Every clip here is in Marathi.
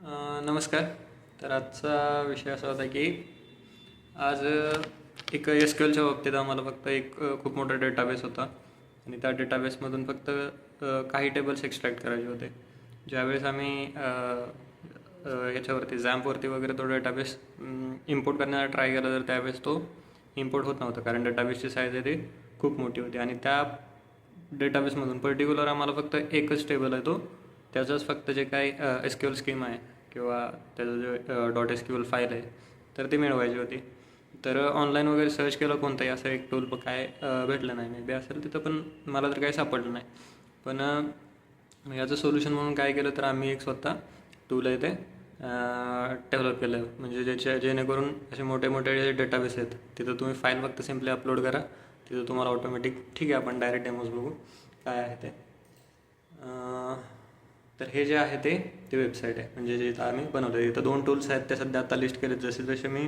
नमस्कार. तर आजचा विषय असा होता की आज एक एस क्यू एलच्या बाबतीत आम्हाला फक्त खूप मोठा डेटाबेस होता आणि त्या डेटाबेसमधून फक्त काही टेबल्स एक्स्ट्रॅक्ट करायचे होते. ज्यावेळेस आम्ही ह्याच्यावरती झॅम्पवरती वगैरे तो डेटाबेस इम्पोर्ट करण्याचा ट्राय केला, तर त्यावेळेस तो इम्पोर्ट होत नव्हता, कारण डेटाबेसची साईज आहे ती खूप मोठी होती आणि त्या डेटाबेसमधून पर्टिक्युलर आम्हाला फक्त एकच टेबल आहे, तो त्याचंच फक्त जे काही एस क्यू एल स्कीम आहे किंवा त्याचं J dot S Q L file आहे तर ती मिळवायची होती. तर ऑनलाईन वगैरे सर्च केलं, कोणताही असं एक टूल काय भेटलं नाही. मे बी असेल तिथं, पण मला तर काही सापडलं नाही. पण याचं सोल्युशन म्हणून काय केलं, तर आम्ही एक स्वतः टूल आहे ते डेव्हलप केलं, म्हणजे जेणेकरून असे मोठे मोठे जे डेटाबेस आहेत तिथं तुम्ही फाईल फक्त सिम्पली अपलोड करा, तिथं तुम्हाला ऑटोमॅटिक. ठीक आहे, आपण डायरेक्ट डेमोज बघू काय आहे ते. तर हे जे आहे ते वेबसाईट आहे, म्हणजे जे आम्ही बनवलं. इथं 2 टूल्स आहेत, ते सध्या आता लिस्ट केलेत. जसे जसे मी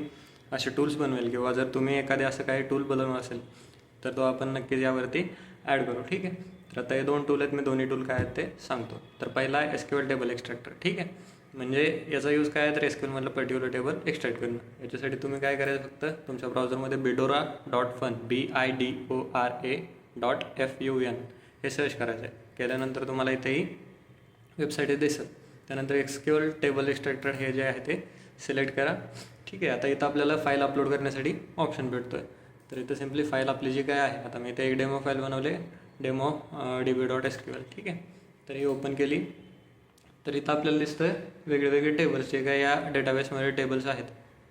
असे टूल्स बनवेल किंवा जर तुम्ही एखादे असं काही टूल बनवलं असेल तर तो आपण नक्कीच यावरती ॲड करू. ठीक आहे, तर आता हे 2 टूल आहेत, मी दोन्ही टूल काय आहेत ते सांगतो. तर पहिला आहे S Q L table extractor. ठीक आहे, म्हणजे याचा यूज काय आहे, तर एस क्यू एलमधलं पर्टिक्युलर टेबल एक्स्ट्रॅक्ट करणं. याच्यासाठी तुम्ही काय करायचं, फक्त तुमच्या ब्राउझरमध्ये bedora.fun BIDORA.FUN हे सर्च करायचं आहे. केल्यानंतर तुम्हाला इथेही वेबसाईट दिसेल. त्यानंतर S Q L table extractor हे जे आहे ते सिलेक्ट करा. ठीक आहे, आता इथं आपल्याला फाईल अपलोड करण्यासाठी ऑप्शन भेटतो आहे. तर इथं सिम्पली फाईल आपली जी काय आहे, आता मी इथे एक डेमो फाईल बनवले, डेमो DB.SQL. ठीक आहे, तर ही ओपन केली तर इथं आपल्याला दिसतं आहे वेगळे टेबल्स जे काय या डेटाबेसमध्ये टेबल्स आहेत,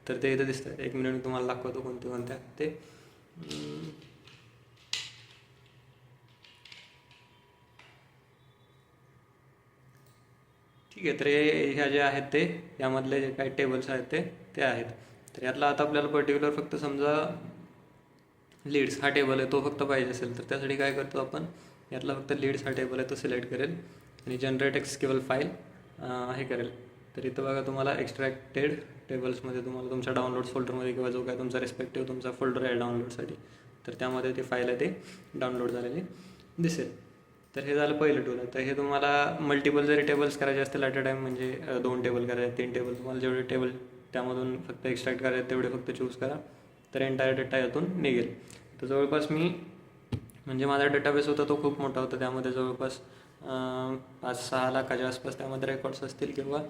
तर ते इथं दिसतं आहे. 1 मिनिट मी तुम्हाला दाखवतो कोणते कोणते आहेत ते. ठीक आहे, तर ह्या जे आहेत ते यामधले जे काही टेबल्स आहेत ते आहेत. तर यातला आता आपल्याला पर्टिक्युलर फक्त समजा लीड्स हा टेबल आहे, तो फक्त पाहिजे असेल तर त्यासाठी काय करतो आपण, यातला फक्त लीड्स हा टेबल आहे तो सिलेक्ट करेल आणि जनरेट एक्सक्यूएल फाईल हे करेल. तर इथं बघा, तुम्हाला एक्स्ट्रॅक्टेड टेबल्समध्ये तुम्हाला तुमच्या डाउनलोड्स फोल्डरमध्ये किंवा जो काय तुमचा रिस्पेक्टिव्ह तुमचा फोल्डर आहे डाउनलोडसाठी, तर त्यामध्ये ती फाईल आहे ते डाउनलोड झालेली दिसेल. तर हे झालं पहिलं टूल. तर हे तुम्हाला मल्टिपल जरी टेबल्स करायचे असतील ॲट अ टाईम, म्हणजे 2 टेबल करायचे, 3 टेबल, तुम्हाला जेवढे टेबल त्यामधून फक्त एक्स्ट्रॅक्ट करायचे तेवढे फक्त चूज करा, तर एंटायर डेटा यातून निघेल. तर जवळपास म्हणजे माझा डेटाबेस होता तो खूप मोठा होता, त्यामध्ये जवळपास 5-6 लाखाच्या आसपास त्यामध्ये रेकॉर्ड्स असतील किंवा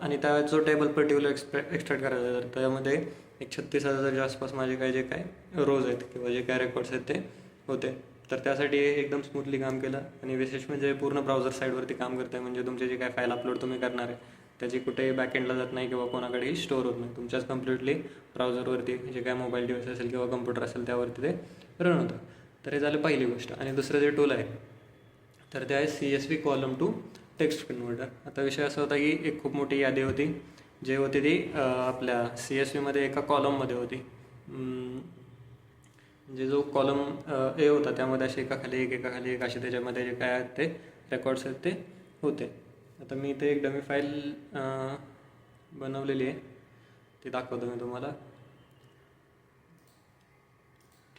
आणि त्या जो टेबल पर्टिक्युलर एक्स्ट्रॅक्ट करायचा, तर त्यामध्ये एक 36,000च्या आसपास माझे जे काय रोज आहेत किंवा जे काय रेकॉर्ड्स आहेत ते होते. तर त्यासाठी एकदम स्मूथली काम केलं आणि विशेष म्हणजे पूर्ण ब्राउझर साईडवरती काम करतं आहे, म्हणजे तुमचे जे काय फाईल अपलोड तुम्ही करणार आहे त्याची कुठेही बॅकएंडला जात नाही किंवा कोणाकडेही स्टोअर होत नाही. तुमच्याच कम्प्लिटली ब्राउझरवरती जे काय मोबाईल डिव्हाइस असेल किंवा कम्प्युटर असेल त्यावरती ते रन होतं. तर हे झालं पहिली गोष्ट. आणि दुसरं जे टूल आहे तर ते आहे CSV column to text converter. आता विषय असा होता की एक खूप मोठी यादी होती, जे होती ती आपल्या CSVमध्ये एका कॉलममध्ये होती. म्हणजे जो कॉलम ए होता त्यामध्ये असे एकाखाली एक असे त्याच्यामध्ये जे काय आहेत ते रेकॉर्ड्स आहेत ते होते. आता मी इथे एक डमी फाईल बनवलेली आहे, ती दाखवतो मी तुम्हाला.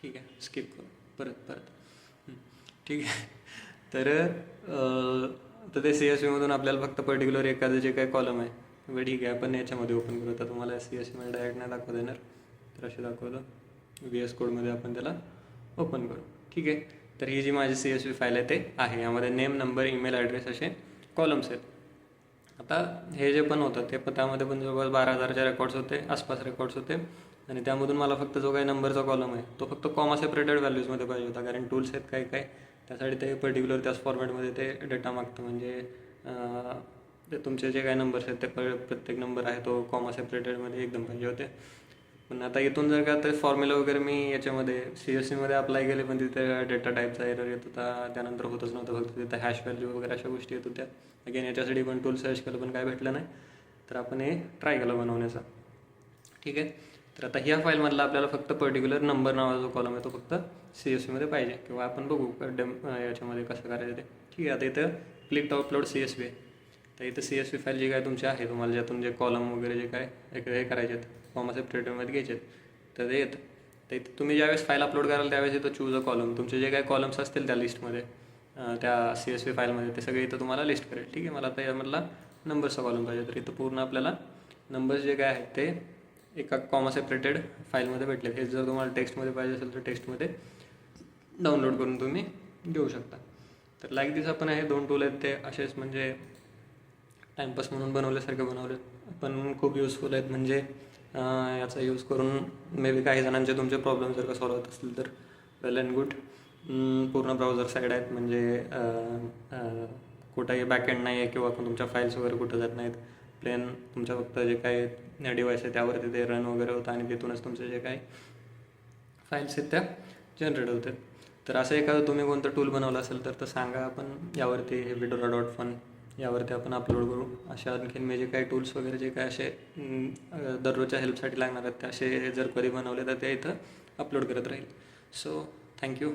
ठीक आहे, स्किप करू परत. ठीक आहे, तर आता ते CSVमधून आपल्याला फक्त पर्टिक्युलर एखादं जे काही कॉलम आहे, बरं ठीक आहे आपण याच्यामध्ये ओपन करू. आता तुम्हाला CSVमध्ये डायरेक्ट नाही दाखवता येणार, तर असे दाखवलं VS कोडमध्ये आपण त्याला ओपन करू. ठीक आहे, तर ही जी माझी CSV फाईल आहे ते आहे, यामध्ये नेम, नंबर, ईमेल ॲड्रेस असे कॉलम्स आहेत. आता हे जे पण होतं ते त्यामध्ये पण जवळपास 12,000चे रेकॉर्ड्स होते, आसपास रेकॉर्ड्स होते. आणि त्यामधून मला फक्त जो काही नंबरचा कॉलम आहे तो फक्त कॉमा सेपरेटेड व्हॅल्यूजमध्ये पाहिजे होता, कारण टूल्स आहेत काय त्यासाठी ते पर्टिक्युलर त्याच फॉर्मॅटमध्ये ते डेटा मागतं. म्हणजे ते तुमचे जे काही नंबर्स आहेत ते प्रत्येक नंबर आहे तो कॉमा सेपरेटेडमध्ये एकदम पाहिजे होते. पण आता इथून जर का ते फॉर्म्युला वगैरे मी याच्यामध्ये CSVमध्ये अप्लाय केले, पण तिथे डेटा टाईपचा एरर येत होता, त्यानंतर होतच नव्हतं, फक्त तिथे हॅश व्हॅल्यू वगैरे अशा गोष्टी येत होत्या. अगेन याच्यासाठी पण टूल सर्च केलं पण काय भेटलं नाही, तर आपण हे ट्राय केलं बनवण्याचा. ठीक आहे, तर आता ह्या फाईलमधला आपल्याला फक्त पर्टिक्युलर नंबर नावाचा जो कॉलम आहे तो फक्त CSVमध्ये पाहिजे, किंवा आपण बघू याच्यामध्ये कसं करायचं ते. ठीक आहे, आता इथं क्लिक टू अपलोड CSV आहे. तर इथं CSV फाईल जी काय तुमची आहे, तुम्हाला ज्यातून जे कॉलम वगैरे जे काय हे करायचे आहेत कॉमा सेपरेटरमध्ये घ्यायचे आहेत, तर ते येतं. तर इथं तुम्ही ज्यावेळेस फाईल अपलोड कराल त्यावेळेस इथं चूज अ कॉलम, तुमचे जे काही कॉलम्स असतील त्या लिस्टमध्ये त्या CSV फाईलमध्ये ते सगळे इथं तुम्हाला लिस्ट करेल. ठीक आहे. मला आता यामधला नंबर्सचा कॉलम पाहिजे, तर इथं पूर्ण आपल्याला नंबर्स जे काय आहेत ते एका कॉमा सेपरेटेड फाईलमध्ये भेटले. हे जर तुम्हाला टेक्स्टमध्ये पाहिजे असेल तर टेक्स्टमध्ये डाउनलोड करून तुम्ही घेऊ शकता. तर लाईक दिस आपण हे 2 टूल आहेत ते असेच म्हणजे टाईमपास म्हणून बनवल्यासारखे बनवले, पण खूप युजफुल आहेत. म्हणजे याचा यूज करून मे बी काही जणांचे तुमचे प्रॉब्लेम जर का सॉल्व्ह होत असतील तर वेल अँड गुड. पूर्ण ब्राउझर साईड आहेत, म्हणजे कुठंही बॅकएंड नाही आहे किंवा तुमच्या फाईल्स वगैरे कुठं जात नाहीत. प्लेन तुमच्या फक्त जे काही डिव्हाइस आहे त्यावरती ते रन वगैरे होतं आणि तिथूनच तुमचे जे काही फाईल्स आहेत त्या जनरेट होतात. तर असं एखादं तुम्ही कोणतं टूल बनवलं असेल तर सांगा, आपण यावरती Fedora.fun यावरती आपण अपलोड करू. अशा आणखीन मी जे काही टूल्स वगैरे जे काय असे दररोजच्या हेल्पसाठी लागणार आहेत ते असे जर कधी बनवले तर ते इथं अपलोड करत राहील. So thank you.